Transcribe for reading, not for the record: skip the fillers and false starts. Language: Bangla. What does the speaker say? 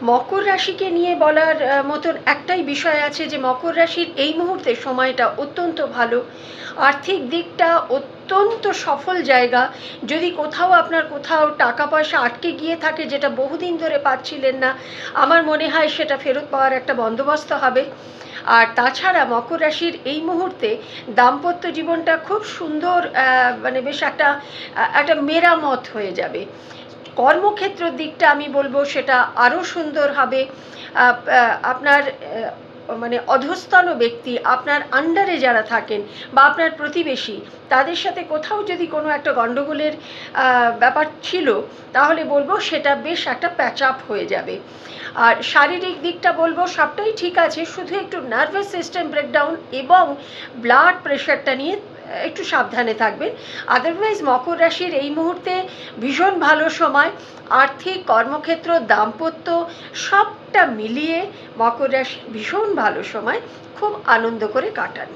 মকর রাশিকে নিয়ে বলার মতন একটাই বিষয় আছে যে মকর রাশির এই মুহূর্তে সময়টা অত্যন্ত ভালো। আর্থিক দিকটা অত্যন্ত সফল জায়গা। যদি কোথাও টাকা পয়সা আটকে গিয়ে থাকে, যেটা বহুদিন ধরে পাচ্ছিলেন না, আমার মনে হয় সেটা ফেরত পাওয়ার একটা বন্দোবস্ত হবে। আর তাছাড়া মকর রাশির এই মুহূর্তে দাম্পত্য জীবনটা খুব সুন্দর, মানে বেশ একটা মেরামত হয়ে যাবে। কর্মক্ষেত্রের দিকটা আমি বলবো সেটা আরও সুন্দর হবে। আপনার মানে অধস্তন ব্যক্তি, আপনার আন্ডারে যারা থাকেন বা আপনার প্রতিবেশী, তাদের সাথে কোথাও যদি কোনো একটা গণ্ডগোলের ব্যাপার ছিল, তাহলে বলবো সেটা বেশ একটা প্যাচ আপ হয়ে যাবে। আর শারীরিক দিকটা বলবো সবটাই ঠিক আছে, শুধু একটু নার্ভাস সিস্টেম ব্রেকডাউন এবং ব্লাড প্রেশারটা নিয়ে একটু সাবধানে থাকবেন। আদারওয়াইজ মকর রাশির এই মুহূর্তে ভীষণ ভালো সময়। আর্থিক, কর্মক্ষেত্র, দাম্পত্য সবটা মিলিয়ে মকর রাশি ভীষণ ভালো সময়, খুব আনন্দ করে কাটান।